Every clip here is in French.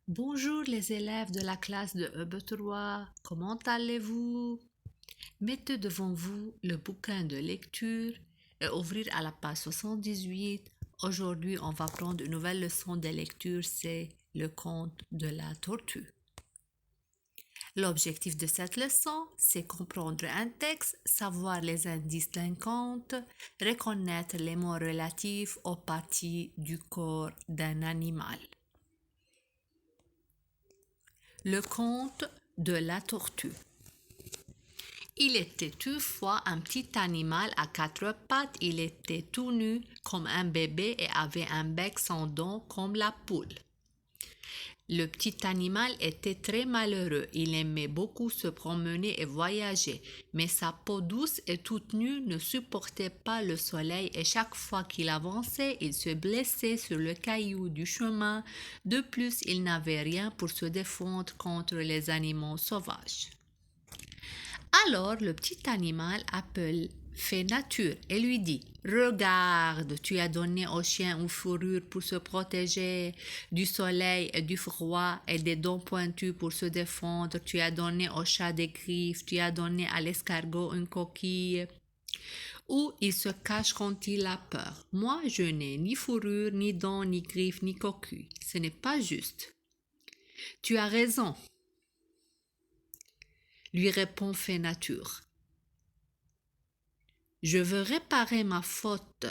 Bonjour les élèves de la classe de EB3, comment allez-vous? Mettez devant vous le bouquin de lecture et ouvrir à la page 78. Aujourd'hui, on va prendre une nouvelle leçon de lecture, c'est le conte de la tortue. L'objectif de cette leçon, c'est comprendre un texte, savoir les indices d'un conte, reconnaître les mots relatifs aux parties du corps d'un animal. Le conte de la tortue. Il était une fois un petit animal à quatre pattes, il était tout nu comme un bébé et avait un bec sans dents comme la poule. Le petit animal était très malheureux, il aimait beaucoup se promener et voyager, mais sa peau douce et toute nue ne supportait pas le soleil et chaque fois qu'il avançait, il se blessait sur le caillou du chemin. De plus, il n'avait rien pour se défendre contre les animaux sauvages. Alors le petit animal appelle Fée Nature et lui dit: Regarde, tu as donné au chien une fourrure pour se protéger du soleil et du froid et des dents pointues pour se défendre. Tu as donné au chat des griffes, tu as donné à l'escargot une coquille où il se cache quand il a peur. Moi, je n'ai ni fourrure, ni dents, ni griffes, ni coquille. Ce n'est pas juste. Tu as raison, lui répond Fée Nature. Je veux réparer ma faute.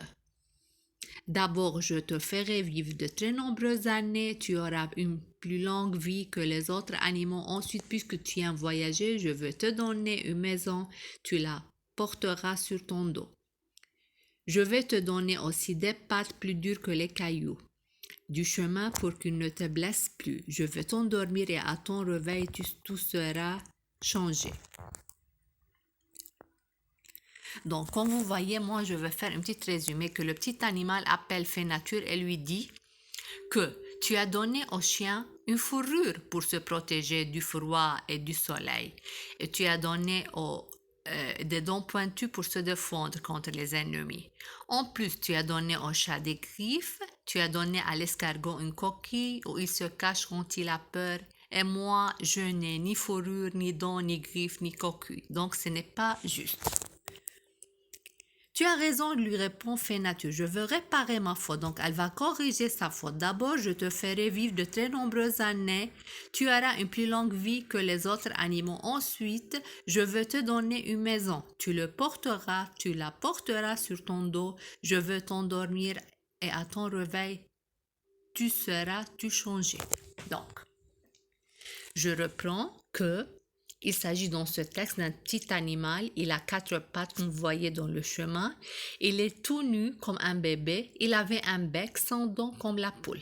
D'abord, je te ferai vivre de très nombreuses années. Tu auras une plus longue vie que les autres animaux. Ensuite, puisque tu aimes voyager, je veux te donner une maison. Tu la porteras sur ton dos. Je vais te donner aussi des pattes plus dures que les cailloux. Du chemin pour qu'il ne te blesse plus. Je veux t'endormir et à ton réveil, tout sera changé. Donc, comme vous voyez, moi, je vais faire un petit résumé que le petit animal appelle Fée Nature et lui dit que tu as donné au chien une fourrure pour se protéger du froid et du soleil. Et tu as donné des dents pointues pour se défendre contre les ennemis. En plus, tu as donné au chat des griffes. Tu as donné à l'escargot une coquille où il se cache quand il a peur. Et moi, je n'ai ni fourrure, ni dents, ni griffes, ni coquille. Donc, ce n'est pas juste. Tu as raison, lui répond Fée Nature. Je veux réparer ma faute. Donc, elle va corriger sa faute. D'abord, je te ferai vivre de très nombreuses années. Tu auras une plus longue vie que les autres animaux. Ensuite, je veux te donner une maison. Tu la porteras sur ton dos. Je veux t'endormir et à ton réveil, tu seras changé. Donc, je reprends que il s'agit dans ce texte d'un petit animal. Il a quatre pattes, comme vous voyez dans le chemin. Il est tout nu comme un bébé. Il avait un bec sans dents comme la poule.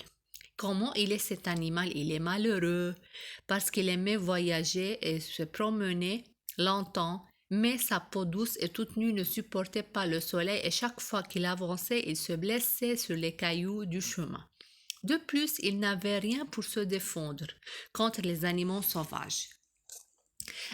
Comment il est cet animal? Il est malheureux parce qu'il aimait voyager et se promener longtemps. Mais sa peau douce et toute nue ne supportait pas le soleil et chaque fois qu'il avançait, il se blessait sur les cailloux du chemin. De plus, il n'avait rien pour se défendre contre les animaux sauvages.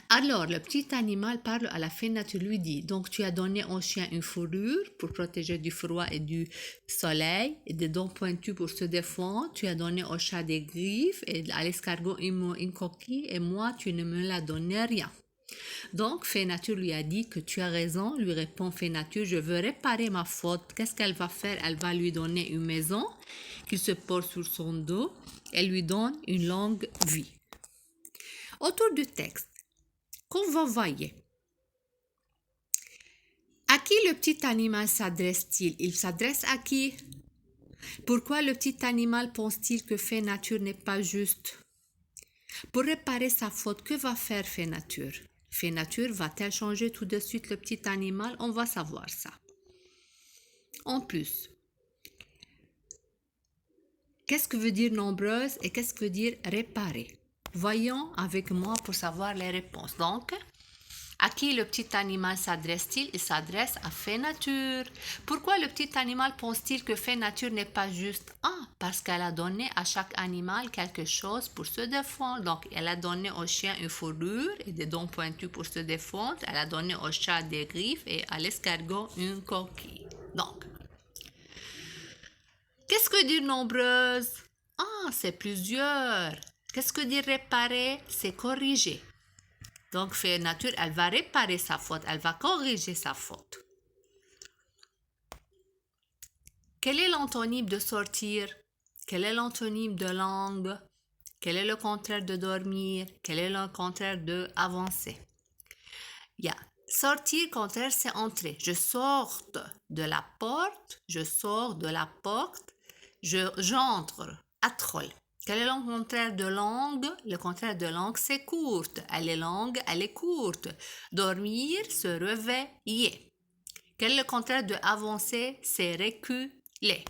Alors, le petit animal parle à la Fée Nature, lui dit: Donc, tu as donné au chien une fourrure pour protéger du froid et du soleil, et des dents pointues pour se défendre. Tu as donné au chat des griffes et à l'escargot une coquille, et moi, tu ne me l'as donné rien. Donc, Fée Nature lui a dit que tu as raison, lui répond Fée Nature, je veux réparer ma faute. Qu'est-ce qu'elle va faire? Elle va lui donner une maison qu'il se porte sur son dos. Elle lui donne une longue vie. Autour du texte, comme vous voyez, à qui le petit animal s'adresse-t-il? Il s'adresse à qui? Pourquoi le petit animal pense-t-il que Fée Nature n'est pas juste? Pour réparer sa faute, que va faire Fée Nature? Fée Nature va-t-elle changer tout de suite le petit animal? On va savoir ça. En plus, qu'est-ce que veut dire nombreuse et qu'est-ce que veut dire réparer? Voyons avec moi pour savoir les réponses. Donc, à qui le petit animal s'adresse-t-il? Il s'adresse à Fée Nature. Pourquoi le petit animal pense-t-il que Fée Nature n'est pas juste? Ah, parce qu'elle a donné à chaque animal quelque chose pour se défendre. Donc, elle a donné au chien une fourrure et des dents pointues pour se défendre. Elle a donné au chat des griffes et à l'escargot une coquille. Donc, qu'est-ce que dire nombreuse? Ah, c'est plusieurs. Qu'est-ce que dit réparer? C'est corriger. Donc, fait nature, elle va réparer sa faute, elle va corriger sa faute. Quel est l'antonyme de sortir? Quel est l'antonyme de langue? Quel est le contraire de dormir? Quel est le contraire de avancer? Sortir, contraire, c'est entrer. Je sors de la porte, je sors de la porte, j'entre, atrol. Quel est le contraire de langue? Le contraire de langue, c'est courte. Elle est longue, elle est courte. Dormir, se réveiller. Quel est le contraire de avancer? C'est reculer.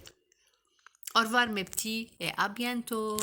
Au revoir mes petits et à bientôt.